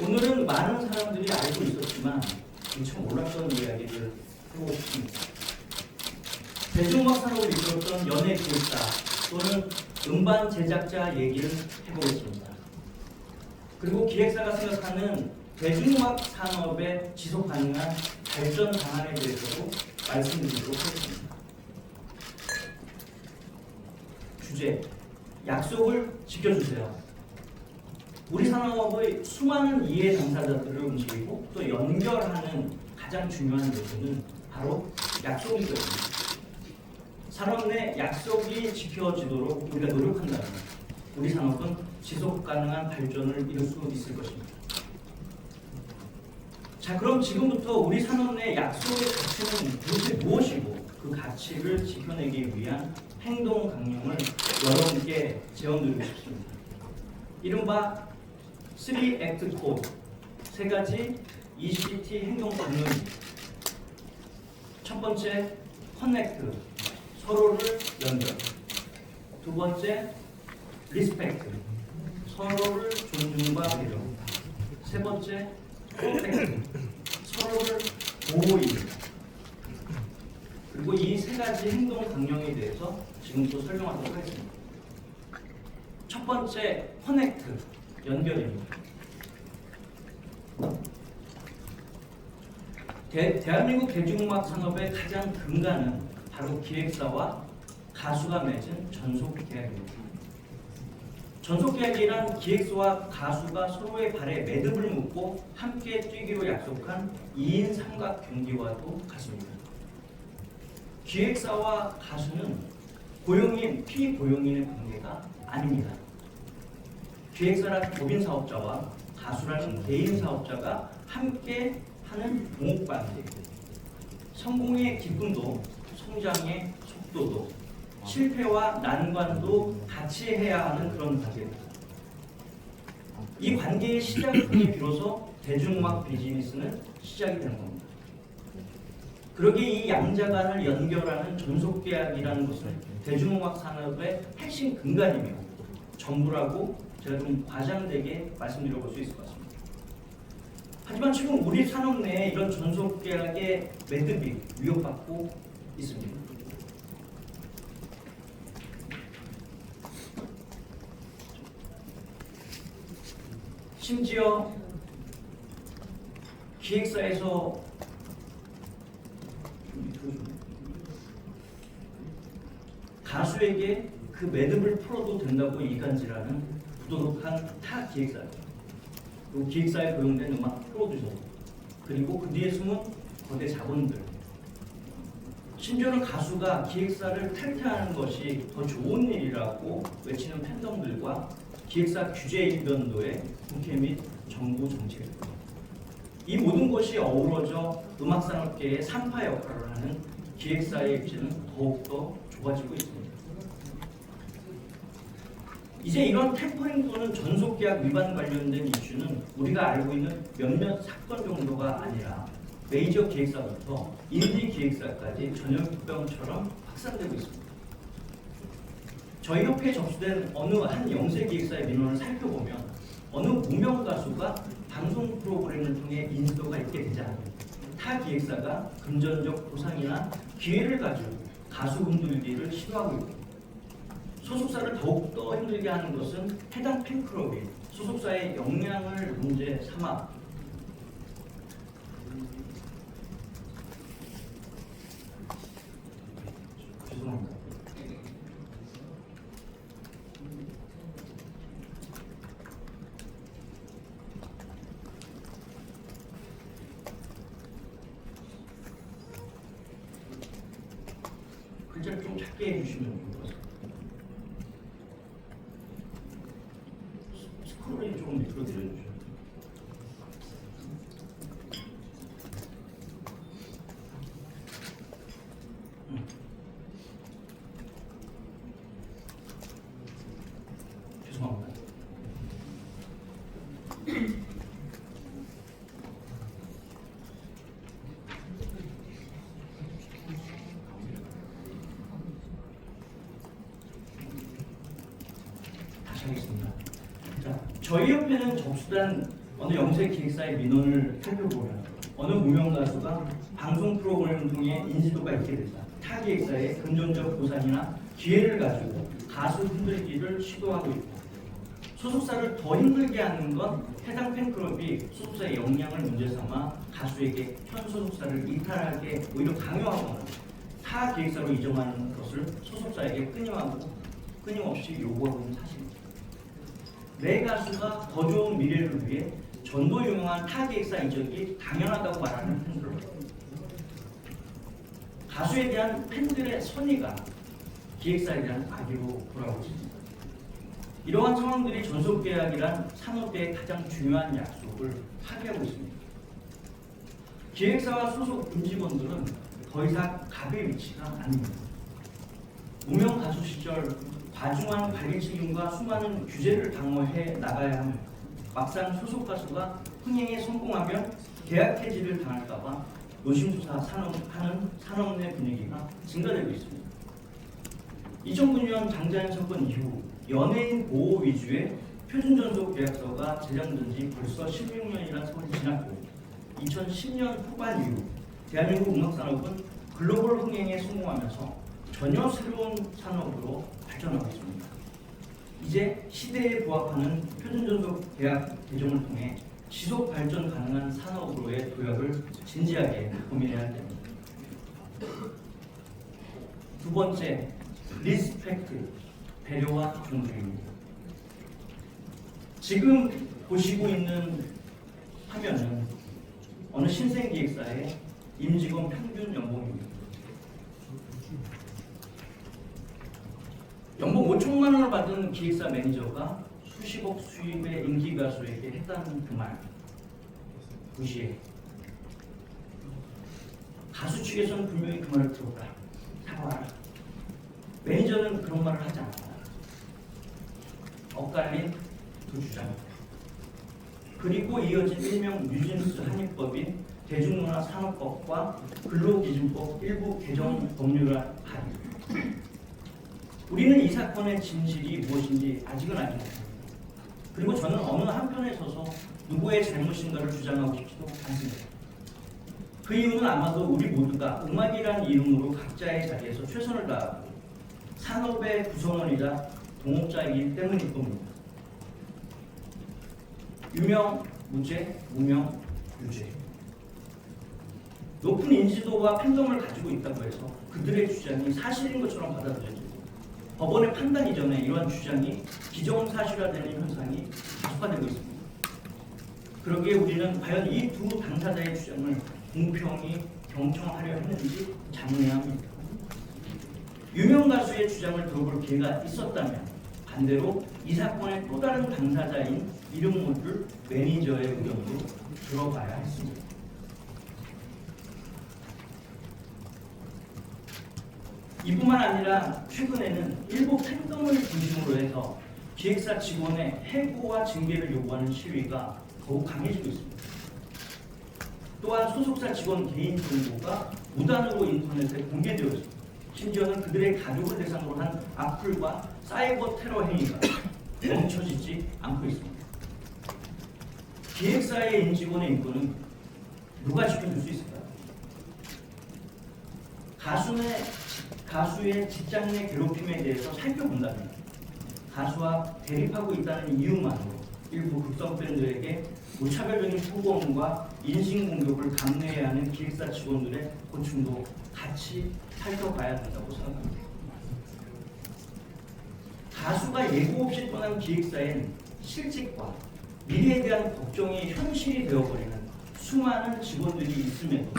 오늘은 많은 사람들이 알고 있었지만 미처 몰랐던 이야기를 해보고 싶습니다. 대중음악 산업을 이끌었던 연예 기획사 또는 음반 제작자 얘기를 해보겠습니다. 그리고 기획사가 생각하는 대중음악 산업의 지속 가능한 발전 방안에 대해서도 말씀드리도록 하겠습니다. 주제, 약속을 지켜주세요. 우리 산업의 수많은 이해 당사자들을 움직이고 또 연결하는 가장 중요한 요소는 바로 약속이거든요. 산업 내 약속이 지켜지도록 우리가 노력한다면 우리 산업은 지속 가능한 발전을 이룰 수 있을 것입니다. 자, 그럼 지금부터 우리 산업 내 약속의 가치는 도대체 무엇이고 그 가치를 지켜내기 위한 행동 강령을 여러분께 제언드리고 싶습니다. 이른바 3액트 코드, 세 가지 ECT 행동 강령입니다. 첫 번째, 커넥트, 서로를 연결. 두 번째, 리스펙트, 서로를 존중과 배려. 세 번째, 프로텍트, 서로를 보호입니다. 그리고 이 세 가지 행동 강령에 대해서 지금부터 설명하도록 하겠습니다. 첫 번째, 커넥트, 연결입니다. 대한민국 대중음악 산업의 가장 근간은 바로 기획사와 가수가 맺은 전속계약입니다. 전속계약이란 기획사와 가수가 서로의 발에 매듭을 묶고 함께 뛰기로 약속한 2인 삼각 경기와도 같습니다. 기획사와 가수는 고용인, 피고용인의 관계가 아닙니다. 기획사라는 법인 사업자와 가수라는 개인 사업자가 함께 하는 동업관계. 성공의 기쁨도 성장의 속도도 실패와 난관도 같이 해야 하는 그런 관계입니다. 이 관계의 시작을 통해 비로소 대중음악 비즈니스는 시작이 되는 겁니다. 그러기에 이 양자간을 연결하는 전속계약이라는 것은 대중음악 산업의 핵심 근간이며 전부라고 제가 좀 과장되게 말씀드려볼 수 있을 것 같습니다. 하지만 지금 우리 산업 내에 이런 전속계약의 매듭이 위협받고 있습니다. 심지어 기획사에서 가수에게 그 매듭을 풀어도 된다고 이간질하는 부도덕한 타 기획사, 그리고 기획사에 고용된 음악 프로듀서, 그리고 그 뒤에 숨은 거대 자본들, 심지어는 가수가 기획사를 탈퇴하는 것이 더 좋은 일이라고 외치는 팬덤들과 기획사 규제 일변도의 국회 및 정부 정책, 이 모든 것이 어우러져 음악산업계의 산파 역할을 하는 기획사의 입지는 더욱더 좁아지고 있습니다. 이제 이런 템퍼링 또는 전속계약 위반 관련된 이슈는 우리가 알고 있는 몇몇 사건 정도가 아니라 메이저 기획사부터 인디 기획사까지 전염병처럼 확산되고 있습니다. 저희 협회에 접수된 어느 한 영세 기획사의 민원을 살펴보면 어느 무명 가수가 방송 프로그램을 통해 인지도가 있게 되자 타 기획사가 금전적 보상이나 기회를 가지고 가수 흔들기를 시도하고 있고, 소속사를 더욱더 힘들게 하는 것은 해당 팬클럽이 소속사의 역량을 문제 삼아 죄송합니다. 글자를 좀 작게 해주시면 좋을 것 같습니다. 스크롤이 조금 밑으로 내려주시죠. 죄송합니다. 다시 하겠습니다. 자, 저희 협회는 접수된 어느 영세 기획사의 민원을 살펴보면 어느 무명 가수가 방송 프로그램을 통해 인지도가 있게 되자 타 기획사의 금전적 보상이나 기회를 가지고 가수 흔들기를 시도하고 있고, 소속사를 더 힘들게 하는 건 해당 팬클럽이 소속사의 역량을 문제 삼아 가수에게 현 소속사를 이탈하게 오히려 강요하거나 타 기획사로 이전하는 것을 소속사에게 끊임없이 요구하고 있는 사실입니다. 내 가수가 더 좋은 미래를 위해 전도 유명한 타 기획사 이적이 당연하다고 말하는 팬클럽. 가수에 대한 팬들의 선의가 기획사에 대한 악의로 돌아오고 있습니다. 이러한 상황들이 전속계약이란 산업계의 가장 중요한 약속을 파괴하고 있습니다. 기획사와 소속 임직원들은 더 이상 갑의 위치가 아닙니다. 무명 가수 시절 과중한 관리 책임과 수많은 규제를 방어해 나가야 하며, 막상 소속 가수가 흥행에 성공하면 계약 해지를 당할까봐 노심초사하는 산업 내 분위기가 증가되고 있습니다. 2009년 장자연 사건 이후 연예인 보호 위주의 표준전속 계약서가 제정된 지 벌써 16년이라는 세월이 지났고, 2010년 후반 이후 대한민국 음악산업은 글로벌 흥행에 성공하면서 전혀 새로운 산업으로 발전하고 있습니다. 이제 시대에 부합하는 표준전속 계약 개정을 통해 지속 발전 가능한 산업으로의 도약을 진지하게 고민해야 할 때입니다. 두 번째, 리스펙트, 배려와 존중입니다. 지금 보시고 있는 화면은 어느 신생기획사의 임직원 평균 연봉입니다. 연봉 5천만 원을 받은 기획사 매니저가 수십억 수입의 인기 가수에게 했다는 그 말, 무시해. 가수 측에서는 분명히 그 말을 들었다. 사과하라. 매니저는 그런 말을 하지 않았다. 엇갈린 두 주장. 그리고 이어진 일명 뉴진스 한입법인 대중문화산업법과 근로기준법 일부 개정 법률을 발의. 우리는 이 사건의 진실이 무엇인지 아직은 알지 못합니다. 그리고 저는 어느 한편에 서서 누구의 잘못인가를 주장하고 싶지도 않습니다. 그 이유는 아마도 우리 모두가 음악이라는 이름으로 각자의 자리에서 최선을 다하고 산업의 구성원이자 동업자이기 때문일 겁니다. 유명, 무죄, 무명, 유죄. 높은 인지도와 팬덤을 가지고 있다고 해서 그들의 주장이 사실인 것처럼 받아들여지고, 법원의 판단 이전에 이러한 주장이 기정사실화되는 현상이 계속되고 있습니다. 그러기에 우리는 과연 이 두 당사자의 주장을 공평히 경청하려 했는지 자문해야 합니다. 유명 가수의 주장을 들어볼 기회가 있었다면 반대로 이 사건의 또 다른 당사자인 이름 모를 매니저의 의견도 들어봐야 했습니다. 이뿐만 아니라 최근에는 일부 팬덤을 중심으로 해서 기획사 직원의 해고와 징계를 요구하는 시위가 더욱 강해지고 있습니다. 또한 소속사 직원 개인 정보가 무단으로 인터넷에 공개되어 있습니다. 심지어는 그들의 가족을 대상으로 한 악플과 사이버 테러 행위가 멈춰지지 않고 있습니다. 기획사의 임직원의 인권은 누가 지켜줄 수 있을까요? 가수의 직장 내 괴롭힘에 대해서 살펴본다면 가수와 대립하고 있다는 이유만으로 일부 극성 팬들에게 무차별적인 폭언과 인신공격을 감내해야 하는 기획사 직원들의 고충도 같이 살펴봐야 된다고 생각합니다. 가수가 예고 없이 떠난 기획사엔 실직과 미래에 대한 걱정이 현실이 되어버리는 수많은 직원들이 있음에도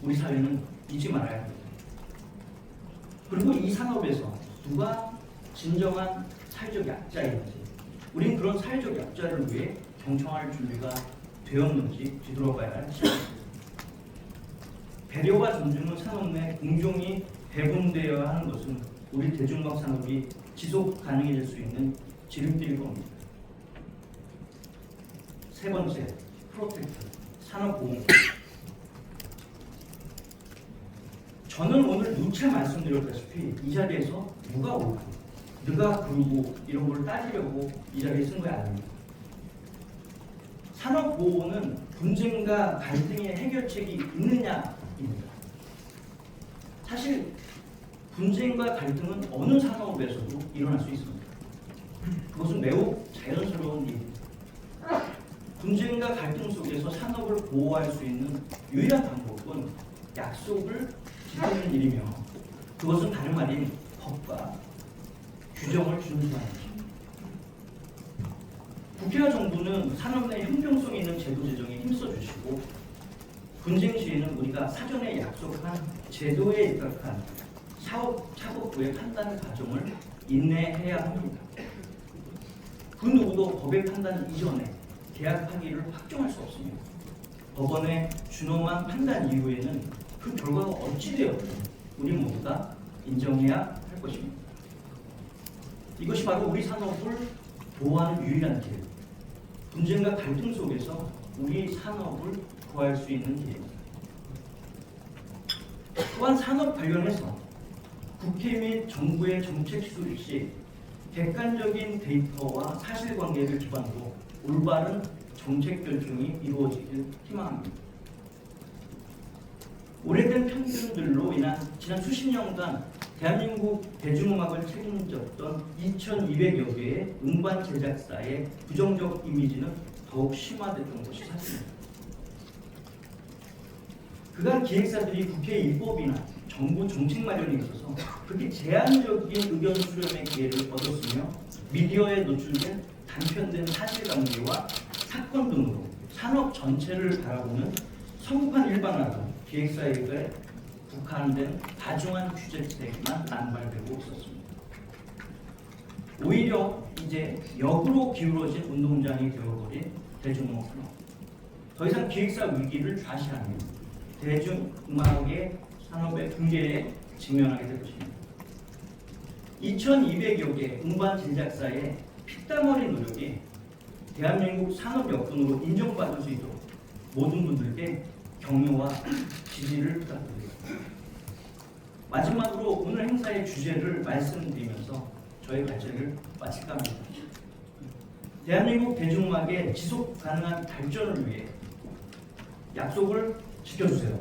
우리 사회는 잊지 말아야 합니다. 그리고 이 산업에서 누가 진정한 사회적 약자인지, 우린 그런 사회적 약자를 위해 경청할 준비가 되었는지 뒤돌아봐야 할 시간입니다. 배려와 존중은 산업 내 공정이 배분되어야 하는 것은 우리 대중음악 산업이 지속 가능해질 수 있는 지름길일 겁니다. 세 번째, 프로텍트, 산업보험. 저는 오늘 누차 말씀드렸다시피 이 자리에서 누가 옳고 누가 그르고 이런 걸 따지려고 이 자리에 쓴 거 아닙니다. 산업보호는 분쟁과 갈등의 해결책이 있느냐입니다. 사실 분쟁과 갈등은 어느 산업에서도 일어날 수 있습니다. 그것은 매우 자연스러운 일입니다. 분쟁과 갈등 속에서 산업을 보호할 수 있는 유일한 방법은 약속을 지키는 일이며, 그것은 다름 아닌 법과 규정을 준수하는 것입니다. 국회와 정부는 산업 내 형평성 있는 제도 제정에 힘써주시고, 분쟁 시에는 우리가 사전에 약속한 제도에 입각한 사법부의 판단 과정을 인내해야 합니다. 그 누구도 법의 판단 이전에 계약 파기를 확정할 수 없습니다. 법원의 준엄한 판단 이후에는 그 결과가 어찌 되었든 우리 모두가 인정해야 할 것입니다. 이것이 바로 우리 산업을 보호하는 유일한 길, 분쟁과 갈등 속에서 우리 산업을 구할 수 있는 길입니다. 또한 산업 관련해서 국회 및 정부의 정책 수립 시 객관적인 데이터와 사실관계를 기반으로 올바른 정책 결정이 이루어지길 희망합니다. 오래된 편견들로 인한 지난 수십 년간 대한민국 대중음악을 책임졌던 2,200여 개의 음반 제작사의 부정적 이미지는 더욱 심화됐던 것이 사실입니다. 그간 기획사들이 국회 입법이나 정부 정책 마련에 있어서 그렇게 제한적인 의견 수렴의 기회를 얻었으며, 미디어에 노출된 단편된 사실관계와 사건 등으로 산업 전체를 바라보는 성판 일반화로 기획사에게 국한된 다중한 규제책만 남발되고 있었습니다. 오히려 이제 역으로 기울어진 운동장이 되어버린 대중음악 산업. 더 이상 기획사 위기를 좌시하는 대중음악의 산업의 붕괴에 직면하게 될 것입니다. 2,200여 개 음반 제작사의 피땀 흘린 노력이 대한민국 산업 여건으로 인정받을 수 있도록 모든 분들께 격려와 지지를 부탁드립니다. 마지막으로 오늘 행사의 주제를 말씀드리면서 저의 발제를 마칠까 합니다. 대한민국 대중음악의 지속 가능한 발전을 위해 약속을 지켜주세요.